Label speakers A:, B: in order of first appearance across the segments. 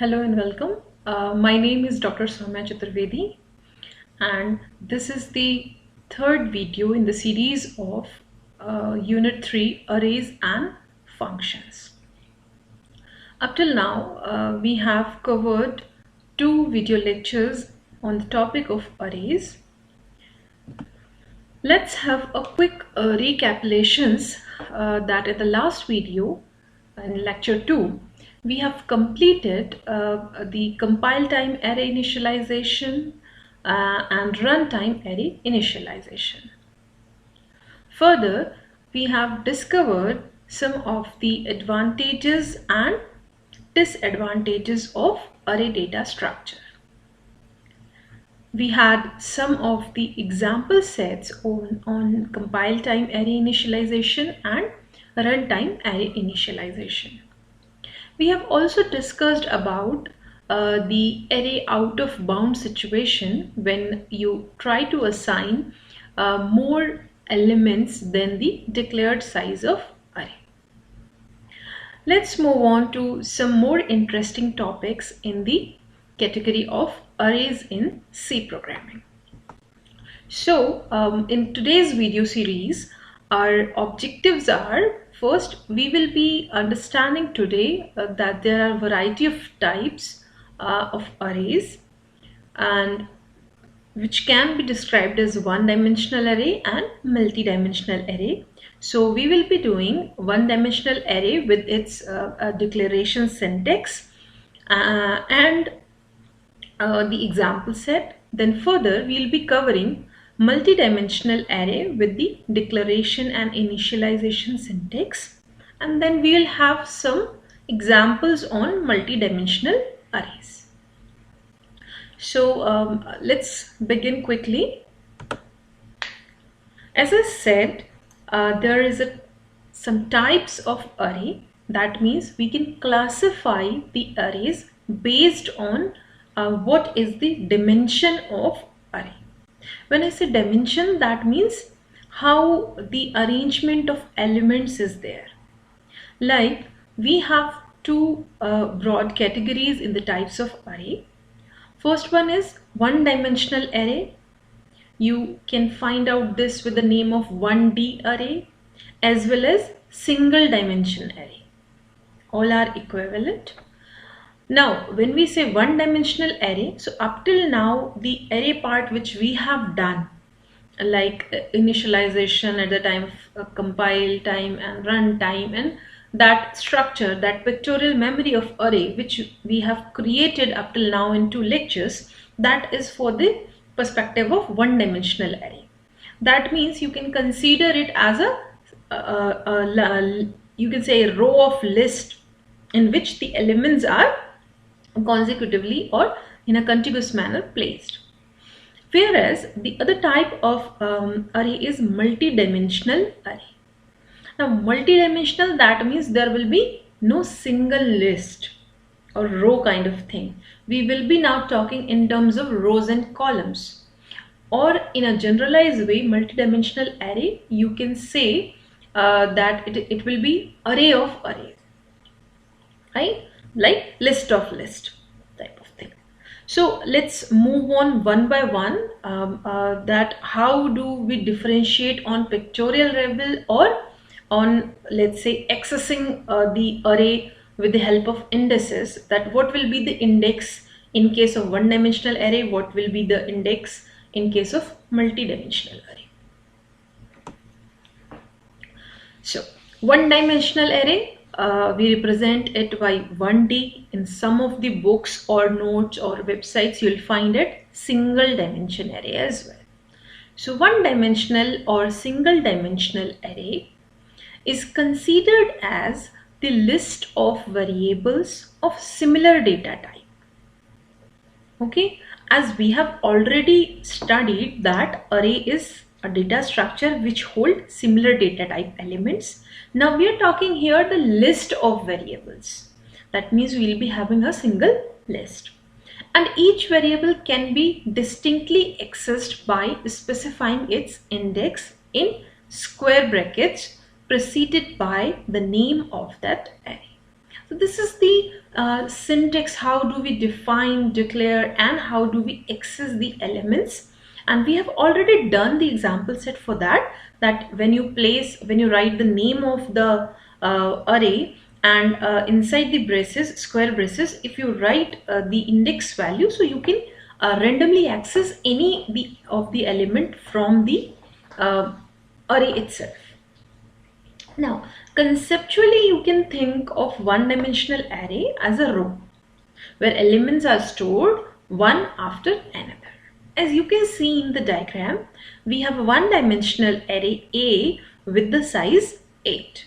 A: Hello and welcome. My name is Dr. Soumya Chaturvedi, and this is the third video in the series of Unit 3 Arrays and Functions. Up till now, we have covered two video lectures on the topic of arrays. Let's have a quick recapitulations that in the last video, in lecture 2, we have completed the compile time array initialization and runtime array initialization. Further, we have discovered some of the advantages and disadvantages of array data structure. We had some of the example sets on compile time array initialization and runtime array initialization. We have also discussed about the array out of bound situation when you try to assign more elements than the declared size of array. Let's move on to some more interesting topics in the category of arrays in C programming. So in today's video series, our objectives are, first, we will be understanding today that there are a variety of types of arrays, and which can be described as one-dimensional array and multi-dimensional array. So we will be doing one-dimensional array with its declaration syntax and the example set. Then further we will be covering multi-dimensional array with the declaration and initialization syntax, and then we will have some examples on multi-dimensional arrays. So let's begin quickly. As I said, there is some types of array. That means we can classify the arrays based on what is the dimension of array. When I say dimension, that means how the arrangement of elements is there. Like, we have two broad categories in the types of array. First one is one-dimensional array. You can find out this with the name of 1D array, as well as single dimension array. All are equivalent. Now, when we say one-dimensional array, so up till now, the array part which we have done, like initialization at the time of compile time and run time, and that structure, that pictorial memory of array which we have created up till now in two lectures, that is for the perspective of one-dimensional array. That means you can consider it as you can say a row of list in which the elements are consecutively or in a contiguous manner placed. Whereas the other type of array is multi-dimensional array. Now, multi-dimensional, that means there will be no single list or row kind of thing. We will be now talking in terms of rows and columns, or in a generalized way, multi-dimensional array, you can say that it will be array of arrays, right? Like list of list type of thing. So let's move on one by one, that how do we differentiate on pictorial level or on, let's say, accessing the array with the help of indices, that what will be the index in case of one-dimensional array, what will be the index in case of multi-dimensional array. So one-dimensional array, we represent it by 1D. In some of the books or notes or websites, you'll find it single dimension array as well. So one-dimensional or single dimensional array is considered as the list of variables of similar data type. Okay, as we have already studied that array is a data structure which hold similar data type elements. Now we are talking here the list of variables. That means we will be having a single list, and each variable can be distinctly accessed by specifying its index in square brackets preceded by the name of that array. So this is the syntax. How do we define, declare, and how do we access the elements? And we have already done the example set for that. That when you write the name of the array, and inside the braces, square braces, if you write the index value, so you can randomly access any of the element from the array itself. Now, conceptually, you can think of one-dimensional array as a row where elements are stored one after another. As you can see in the diagram, we have a one-dimensional array A with the size 8.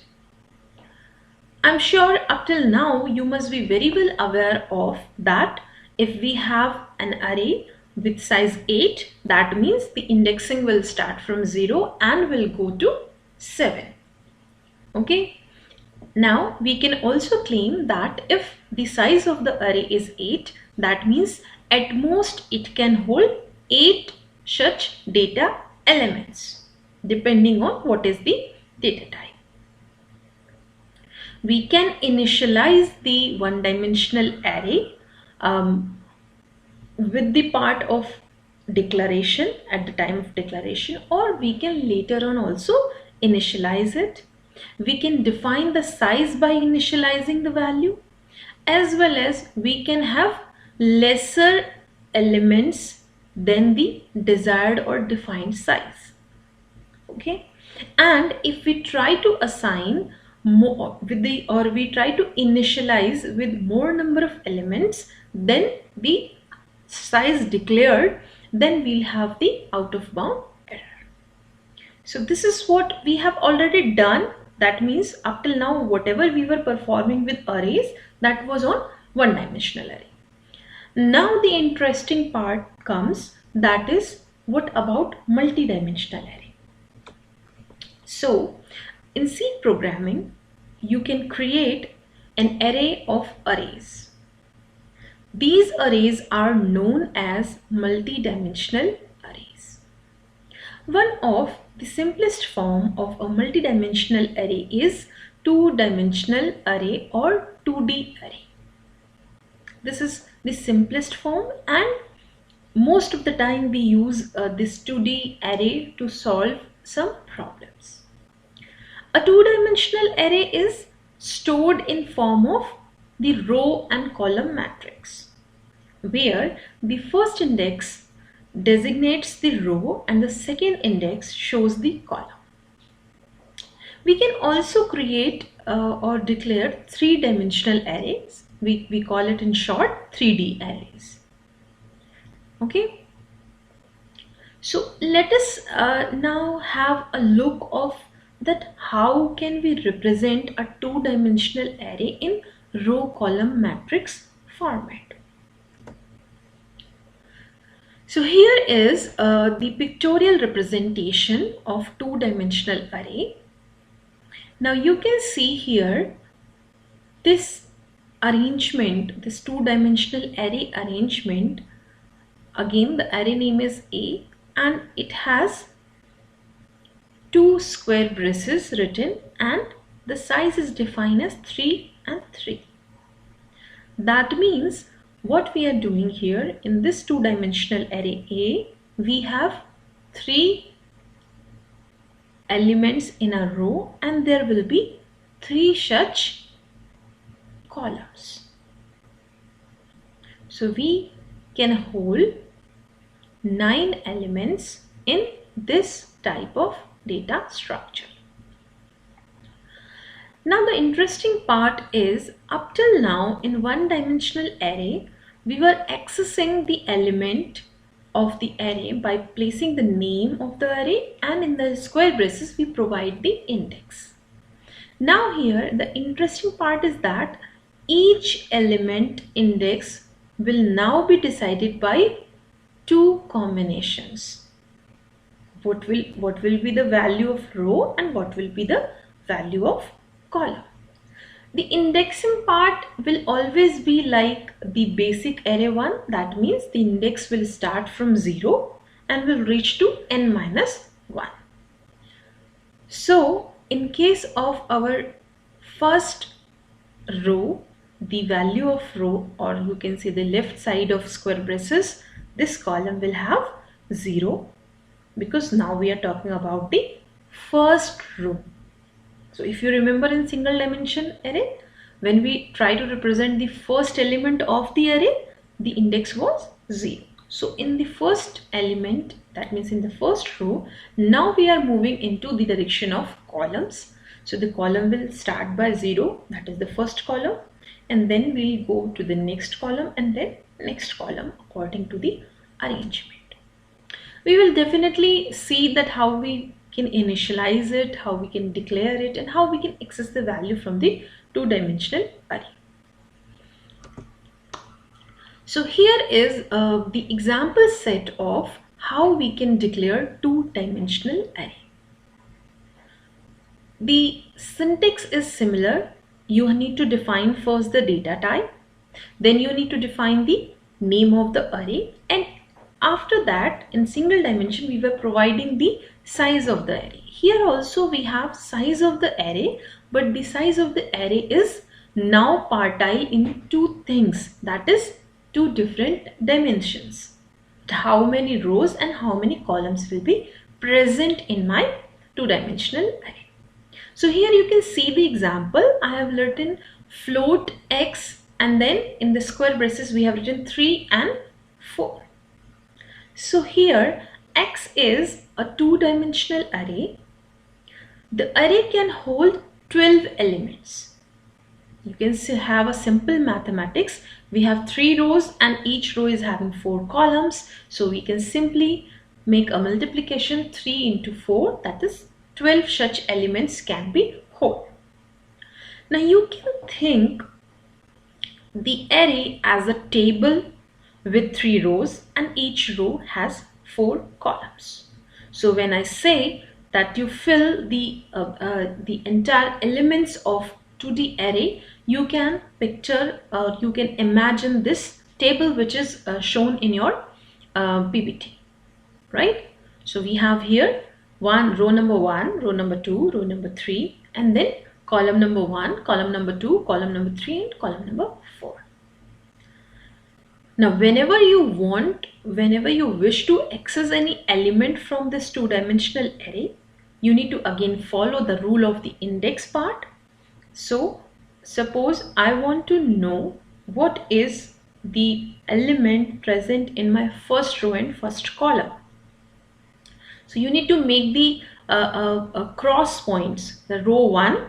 A: I'm sure up till now you must be very well aware of that. If we have an array with size 8, that means the indexing will start from 0 and will go to 7. Okay. Now we can also claim that if the size of the array is 8, that means at most it can hold 8 such data elements depending on what is the data type. We can initialize the one-dimensional array with the part of declaration at the time of declaration, or we can later on also initialize it. We can define the size by initializing the value, as well as we can have lesser elements than the desired or defined size. Okay, and if we try to assign more we try to initialize with more number of elements than the size declared, then we'll have the out of bound error. So this is what we have already done. That means up till now whatever we were performing with arrays, that was on one-dimensional array. Now the interesting part comes, that is, what about multi-dimensional array? So in C programming, you can create an array of arrays. These arrays are known as multi-dimensional arrays. One of the simplest form of a multi-dimensional array is two-dimensional array or 2D array. This is the simplest form, and most of the time we use this 2D array to solve some problems. A two-dimensional array is stored in form of the row and column matrix, where the first index designates the row and the second index shows the column. We can also create or declare three-dimensional arrays. We call it in short 3D arrays. Okay. So let us now have a look of that how can we represent a two-dimensional array in row-column matrix format. So here is the pictorial representation of two-dimensional array. Now you can see here this arrangement, this two-dimensional array arrangement. Again, the array name is A and it has two square braces written and the size is defined as 3 and 3. That means what we are doing here in this two-dimensional array A, we have 3 elements in a row and there will be 3 such columns. So we can hold 9 elements in this type of data structure. Now the interesting part is, up till now in one-dimensional array, we were accessing the element of the array by placing the name of the array, and in the square braces we provide the index. Now here the interesting part is that each element index will now be decided by 2 combinations. What will be the value of row and what will be the value of column. The indexing part will always be like the basic array 1. That means the index will start from 0 and will reach to n-1. So in case of our first row, the value of row, or you can say the left side of square braces, this column will have 0, because now we are talking about the first row. So if you remember in single dimension array, when we try to represent the first element of the array, the index was 0. So in the first element, that means in the first row, now we are moving into the direction of columns. So the column will start by 0, that is the first column, and then we'll go to the next column and then next column according to the arrangement. We will definitely see that how we can initialize it, how we can declare it, and how we can access the value from the two-dimensional array. So here is the example set of how we can declare two-dimensional array. The syntax is similar. You need to define first the data type, then you need to define the name of the array, and after that in single dimension we were providing the size of the array. Here also we have size of the array, but the size of the array is now partile in two things, that is two different dimensions. How many rows and how many columns will be present in my two-dimensional array. So here you can see the example. I have written float x, and then in the square braces we have written 3 and 4. So here x is a two-dimensional array. The array can hold 12 elements. You can have a simple mathematics. We have 3 rows and each row is having 4 columns. So we can simply make a multiplication, 3 into 4, that is 12 such elements can be whole. Now you can think the array as a table with 3 rows and each row has 4 columns. So when I say that you fill the entire elements of 2D array, you can picture, you can imagine this table which is shown in your PPT, right? So we have here row number 1, row number 2, row number 3, and then column number 1, column number 2, column number 3, and column number 4. Now whenever you wish to access any element from this two-dimensional array, you need to again follow the rule of the index part. So suppose I want to know what is the element present in my first row and first column. So you need to make the cross points, the row 1.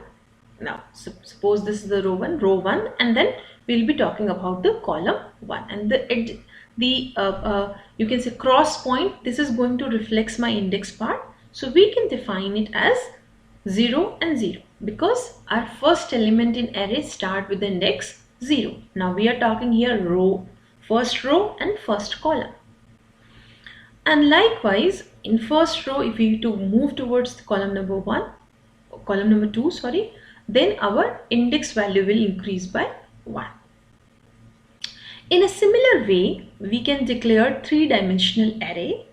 A: Now suppose this is the row 1, and then we'll be talking about the column 1, and you can say cross point, this is going to reflect my index part. So we can define it as 0 and 0 because our first element in array start with the index 0. Now we are talking here row, first row and first column. And likewise in first row, if we need to move towards the column number 2, sorry, then our index value will increase by 1. In a similar way, we can declare three-dimensional array.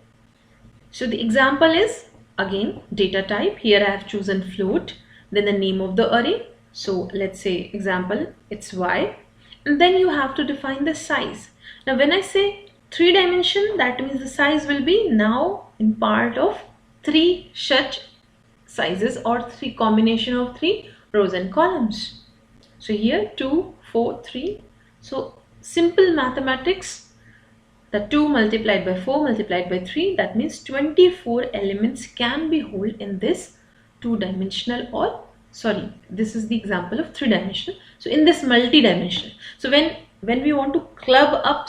A: So the example is again data type. Here I have chosen float, then the name of the array. So let's say example, it's y, and then you have to define the size. Now when I say 3 dimension, that means the size will be now in part of 3 such sizes or 3 combination of 3 rows and columns. So here 2, 4, 3. So simple mathematics, the 2 multiplied by 4 multiplied by 3, that means 24 elements can be held in this two-dimensional, or sorry, this is the example of 3-dimensional. So in this multi-dimensional, so when we want to club up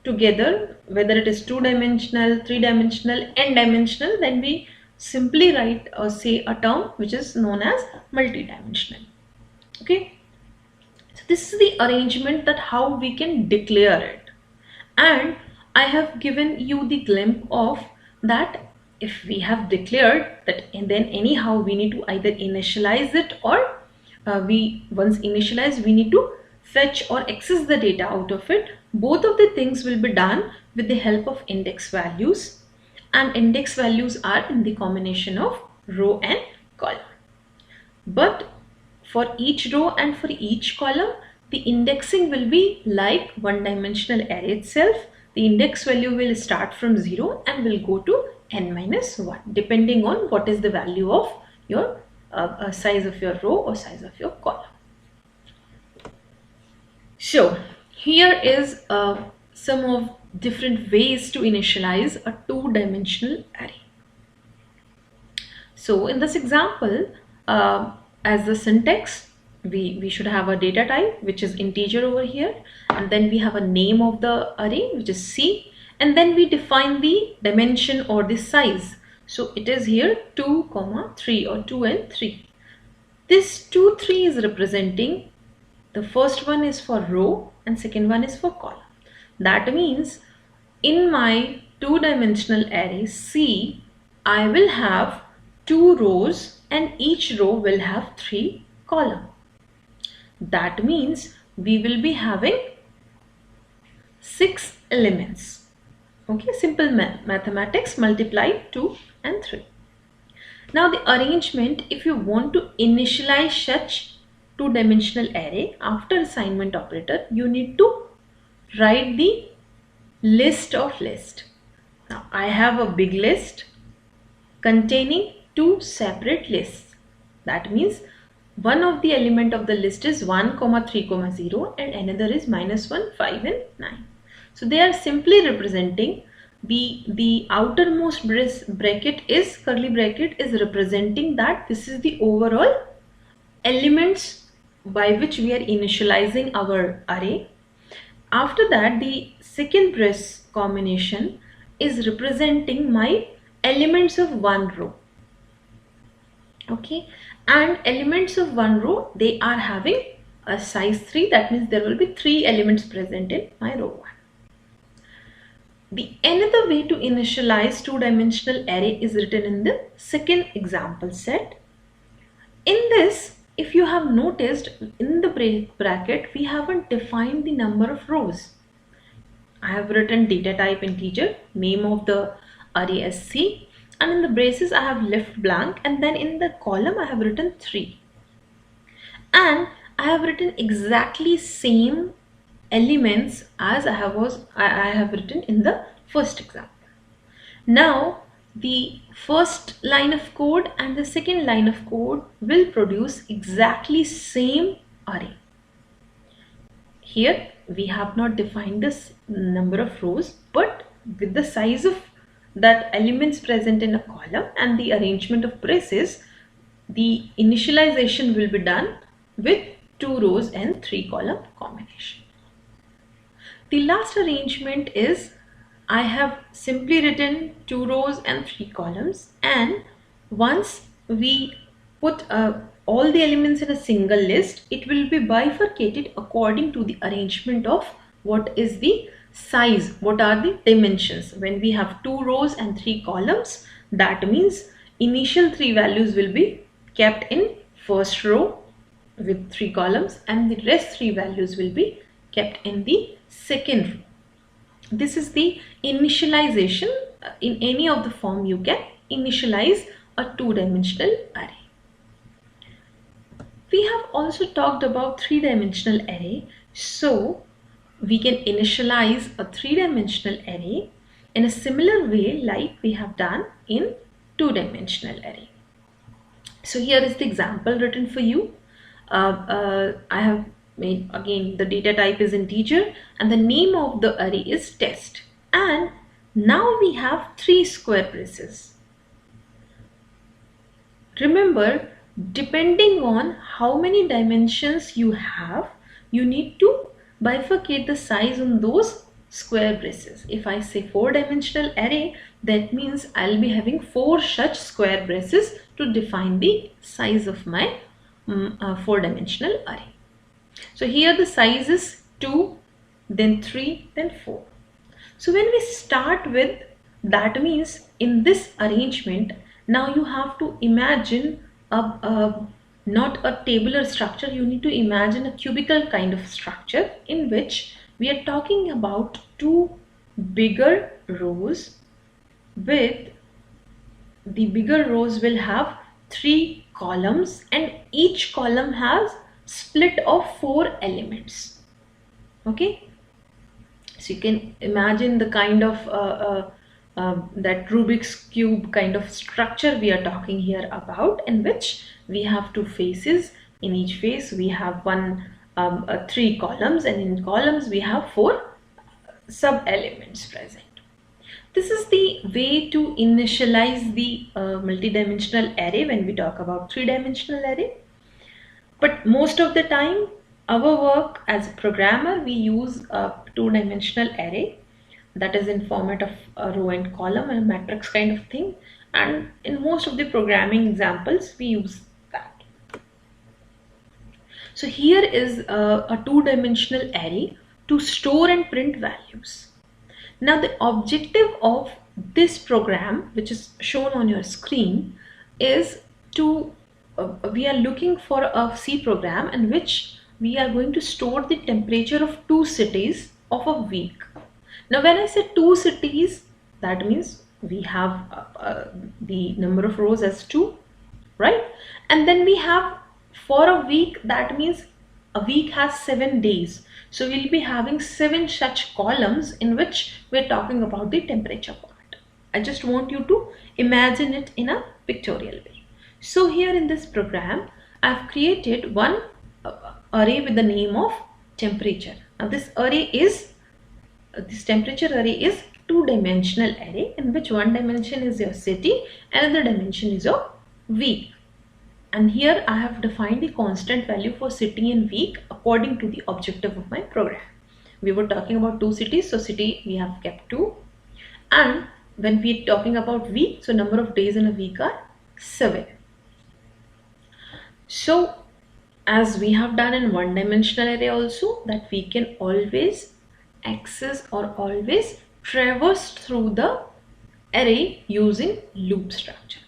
A: together, whether it is 2-dimensional, 3-dimensional, n-dimensional, then we simply write or say a term which is known as multi-dimensional. Okay, so this is the arrangement that how we can declare it, and I have given you the glimpse of that. If we have declared that, and then anyhow we need to either initialize it, or once initialized we need to fetch or access the data out of it. Both of the things will be done with the help of index values, and index values are in the combination of row and column. But for each row and for each column, the indexing will be like one-dimensional array itself. The index value will start from 0 and will go to n minus 1 depending on what is the value of your size of your row or size of your column. So here is some of different ways to initialize a two-dimensional array. So in this example, as the syntax, we should have a data type which is integer over here, and then we have a name of the array which is C, and then we define the dimension or the size. So it is here 2, 3 or 2 and 3. This 2, 3 is representing, the first one is for row and second one is for column. That means in my two-dimensional array C, I will have 2 rows and each row will have 3 columns. That means we will be having 6 elements. Okay, simple mathematics, multiply 2 and 3. Now the arrangement, if you want to initialize such two-dimensional array after assignment operator, you need to write the list of list. Now I have a big list containing 2 separate lists. That means one of the element of the list is 1, 3, 0 and another is -1, 5 and 9. So they are simply representing the outermost bracket is curly bracket is representing that this is the overall elements by which we are initializing our array. After that, the second brace combination is representing my elements of one row. Okay, and elements of one row, they are having a size 3. That means there will be 3 elements present in my row 1. The another way to initialize two-dimensional array is written in the second example set. In this, if you have noticed, in the bracket we haven't defined the number of rows. I have written data type integer, name of the array as C, and in the braces I have left blank, and then in the column I have written 3. And I have written exactly same elements as I have written in the first example. Now the first line of code and the second line of code will produce exactly same array. Here we have not defined this number of rows, but with the size of that elements present in a column and the arrangement of braces, the initialization will be done with 2 rows and 3 column combination. The last arrangement is I have simply written 2 rows and 3 columns, and once we put all the elements in a single list, it will be bifurcated according to the arrangement of what is the size, what are the dimensions. When we have 2 rows and 3 columns, that means initial 3 values will be kept in first row with 3 columns and the rest 3 values will be kept in the second row. This is the initialization. In any of the form you can initialize a two-dimensional array. We have also talked about three-dimensional array. So we can initialize a three-dimensional array in a similar way like we have done in two-dimensional array. So here is the example written for you. I have made, again, the data type is integer and the name of the array is test, and now we have 3 square braces. Remember, depending on how many dimensions you have, you need to bifurcate the size on those square braces. If I say 4-dimensional array, that means I'll be having 4 such square braces to define the size of my 4-dimensional array. So here the size is 2, then 3, then 4. So when we start with, that means in this arrangement, now you have to imagine not a tabular structure, you need to imagine a cubical kind of structure in which we are talking about 2 bigger rows, with the bigger rows will have 3 columns and each column has split of 4 elements. Okay, so you can imagine the kind of that Rubik's cube kind of structure we are talking here about, in which we have 2 faces. In each face we have 3 columns, and in columns we have 4 sub elements present. This is the way to initialize the multidimensional array when we talk about 3-dimensional array. But most of the time, our work as a programmer, we use a 2-dimensional array that is in format of a row and column and a matrix kind of thing. And in most of the programming examples, we use that. So here is a 2-dimensional array to store and print values. Now the objective of this program, which is shown on your screen, is to we are looking for a C program in which we are going to store the temperature of 2 cities of a week. Now when I say 2 cities, that means we have the number of rows as 2, right? And then we have for a week, that means a week has 7 days. So we'll be having 7 such columns in which we're talking about the temperature part. I just want you to imagine it in a pictorial way. So here in this program, I've created one array with the name of temperature. Now this temperature array is 2-dimensional array, in which one dimension is your city, another dimension is your week. And here I have defined the constant value for city and week according to the objective of my program. We were talking about 2 cities, so city we have kept 2. And when we are talking about week, so number of days in a week are 7. So as we have done in 1-dimensional array also, that we can always access or always traverse through the array using loop structure.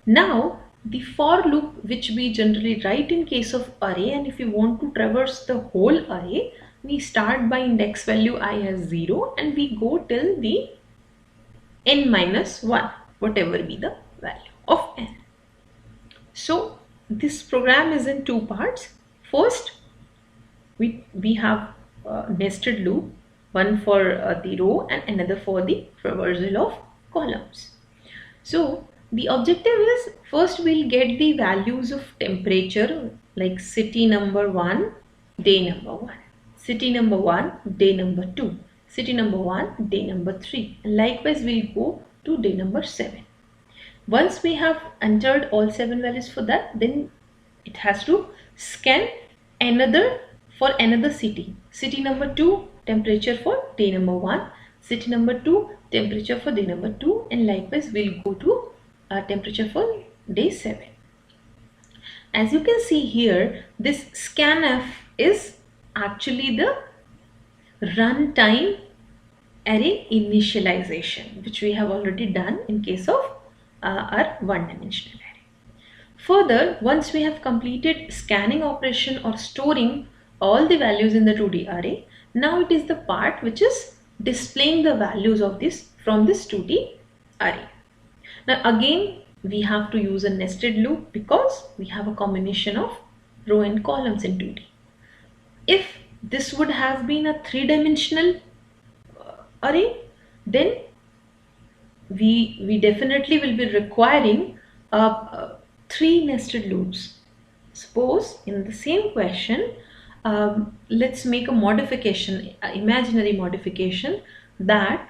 A: Now the for loop, which we generally write in case of array, and if you want to traverse the whole array, we start by index value I as 0 and we go till the n-1, whatever be the value of n. So this program is in 2 parts. First, we have nested loop, one for the row and another for the traversal of columns. So the objective is, first we'll get the values of temperature, like city number 1, day number 1, city number 1, day number 2, city number 1, day number 3, and likewise we'll go to day number 7. Once we have entered all 7 values for that, then it has to scan for another city. City number 2, temperature for day number 1, city number 2, temperature for day number 2, and likewise we'll go to temperature for day 7. As you can see here, this scanf is actually the runtime array initialization, which we have already done in case of our 1-dimensional array. Further, once we have completed scanning operation or storing all the values in the 2D array, now it is the part which is displaying the values of this from this 2D array. Now again, we have to use a nested loop because we have a combination of row and columns in 2D. If this would have been a 3-dimensional array, then we definitely will be requiring 3 nested loops. Suppose in the same question, let's make a modification, imaginary modification, that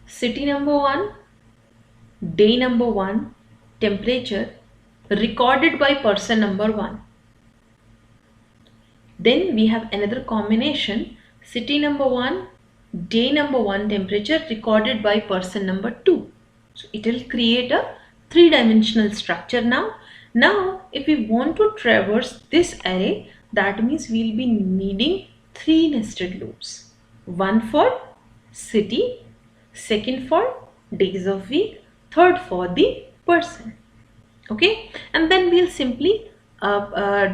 A: city number 1, day number 1, temperature recorded by person number 1. Then we have another combination, city number 1, day number 1, temperature recorded by person number 2. So it will create a 3-dimensional structure now. Now if we want to traverse this array, that means we'll be needing 3 nested loops. One for city, second for days of week, third for the person. Okay, and then we'll simply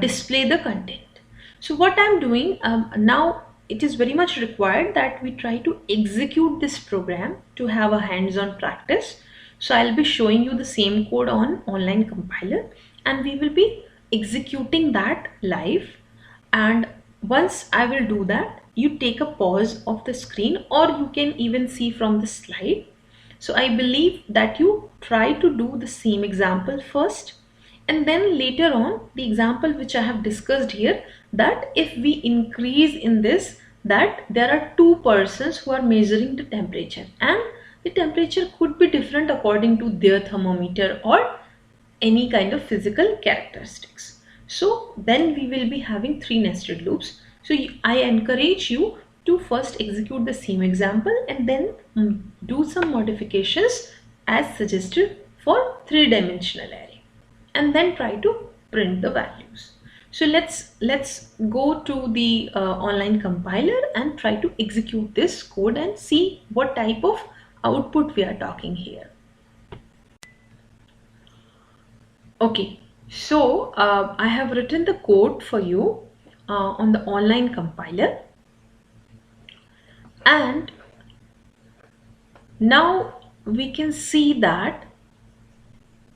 A: display the content. So what I'm doing now, it is very much required that we try to execute this program to have a hands-on practice. So I'll be showing you the same code on online compiler, and we will be executing that live, and once I will do that, you take a pause of the screen, or you can even see from the slide. So I believe that you try to do the same example first, and then later on the example which I have discussed here, that if we increase in this, that there are two persons who are measuring the temperature, and the temperature could be different according to their thermometer or any kind of physical characteristics. So then we will be having three nested loops. So I encourage you to first execute the same example and then do some modifications as suggested for three-dimensional array, and then try to print the values. So let's go to the online compiler and try to execute this code and see what type of output we are talking here. Okay, so I have written the code for you on the online compiler, and now we can see that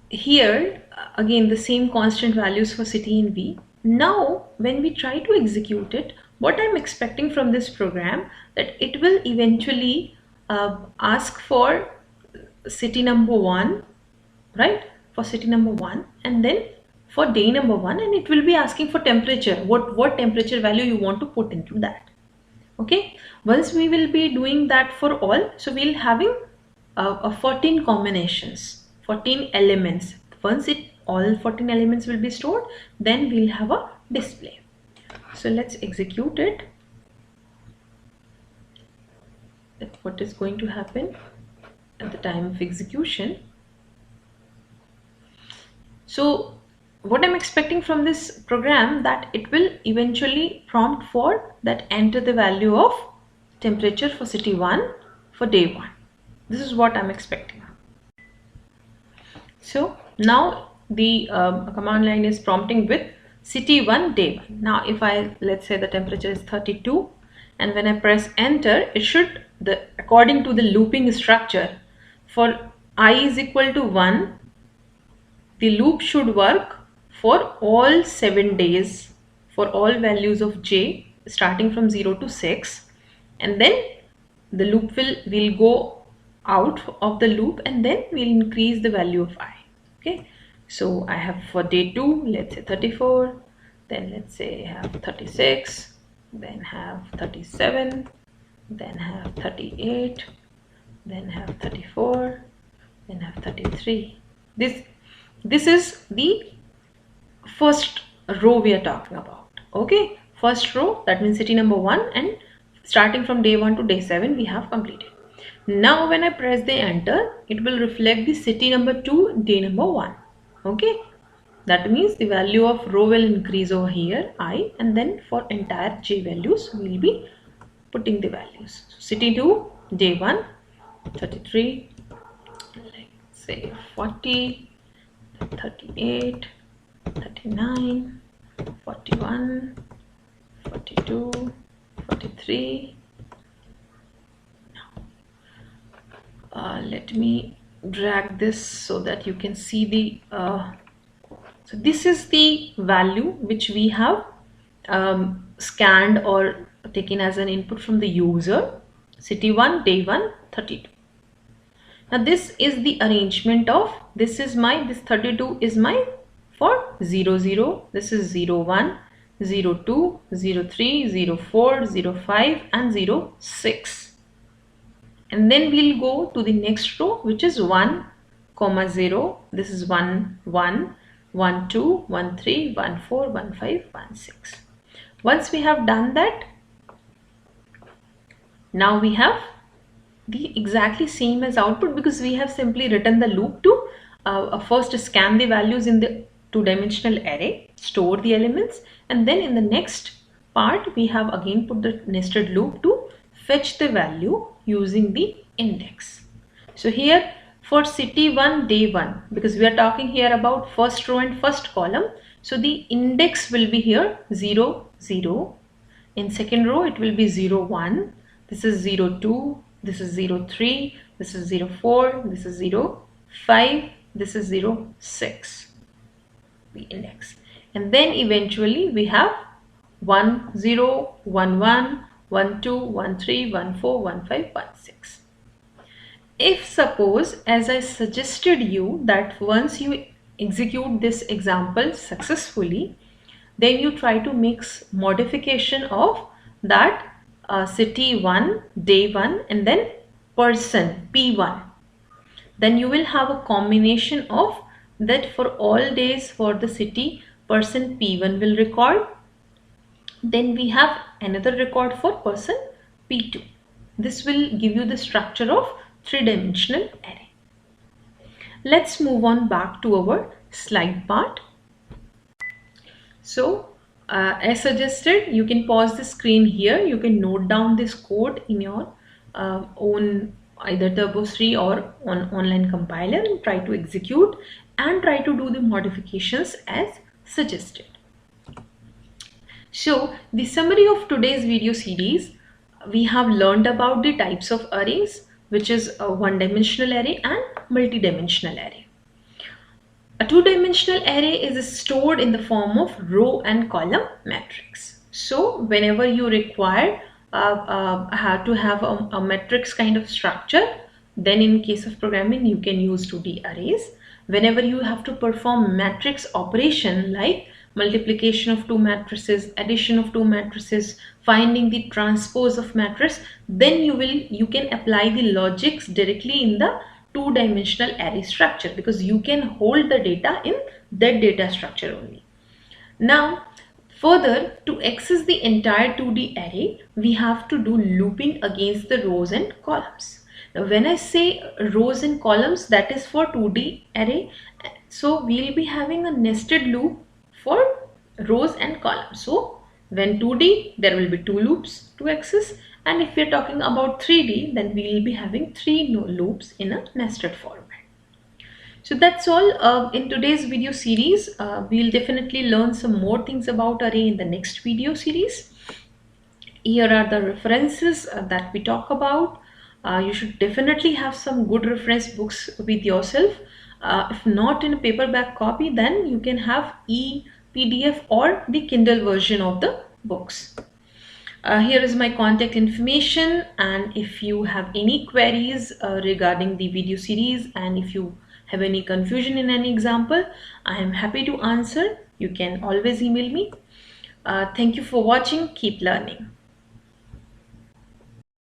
A: here again the same constant values for city and B. Now when we try to execute it, what I'm expecting from this program, that it will eventually ask for city number 1, right, for city number 1, and then for day number 1, and it will be asking for temperature, what temperature value you want to put into that. Okay, once we will be doing that for all, so we'll having 14 combinations, 14 elements. Once all 14 elements will be stored, then we'll have a display. So let's execute it. What is going to happen at the time of execution? So what I'm expecting from this program, that it will eventually prompt for that enter the value of temperature for city 1 for day 1. This is what I'm expecting. So now the command line is prompting with city 1 day 1. Now if let's say the temperature is 32, and when I press enter, it should, according to the looping structure, for I is equal to 1, the loop should work for all 7 days for all values of j starting from 0 to 6, and then the loop will go out of the loop, and then we'll increase the value of I. Okay, so I have for day 2, let's say 34, then let's say have 36, then have 37, then have 38, then have 34, then have 33. This is the first row we are talking about. Okay, first row, that means city number 1, and starting from day 1 to day 7 we have completed. Now when I press the enter, it will reflect the city number 2, day number 1. Okay, that means the value of row will increase over here, I, and then for entire j values we will be putting the values. So city 2, day 1, 33, let's say 40, 38, 39, 41, 42, 43. Let me drag this so that you can see the so this is the value which we have scanned or taken as an input from the user, city 1, day 1, 32. Now this is the arrangement of, this 32 is my for 0, 0, this is 0, 1, 0, 2, 0, 3, 0, 4, 0, 5 and 0, 6. And then we'll go to the next row, which is 1, 0, this is 1, 1, 1, 2, 1, 3, 1, 4, 1, 5, 1, 6. Once we have done that, now we have the exactly same as output, because we have simply written the loop to first scan the values in the two-dimensional array, store the elements, and then in the next part we have again put the nested loop to fetch the value using the index. So here for city 1, day 1, because we are talking here about first row and first column, so the index will be here 0, 0. In second row it will be 0, 1. This is 0, 2. This is 0, 3. This is 0, 4. This is 0, 5. This is 0, 6. the index. And then eventually we have 1 0 1 1 1 2 1 3 1 4 1 5 1 6. If suppose, as I suggested you, that once you execute this example successfully, then you try to mix modification of that city 1, day 1, and then person P1. Then you will have a combination of that for all days for the city, person P1 will record. Then we have another record for person P2. This will give you the structure of three-dimensional array. Let's move on back to our slide part. So as suggested, you can pause the screen here. You can note down this code in your own either TurboStream or on online compiler and try to execute and try to do the modifications as suggested. So the summary of today's video series, we have learned about the types of arrays, which is a one-dimensional array and multi-dimensional array. A two-dimensional array is stored in the form of row and column matrix. So whenever you require to have a matrix kind of structure, then in case of programming you can use 2D arrays. Whenever you have to perform matrix operation like multiplication of two matrices, addition of two matrices, finding the transpose of matrix, then you can apply the logics directly in the two-dimensional array structure, because you can hold the data in that data structure only. Now further, to access the entire 2D array, we have to do looping against the rows and columns. Now when I say rows and columns, that is for 2D array. So we will be having a nested loop for rows and columns. So when 2D, there will be 2 loops to access, and if we are talking about 3D, then we will be having 3 loops in a nested format. So that's all in today's video series. We'll definitely learn some more things about array in the next video series. Here are the references that we talk about. You should definitely have some good reference books with yourself. If not in a paperback copy, then you can have PDF or the Kindle version of the books. Here is my contact information, and if you have any queries regarding the video series, and if you have any confusion in any example, I am happy to answer. You can always email me. Thank you for watching. Keep learning.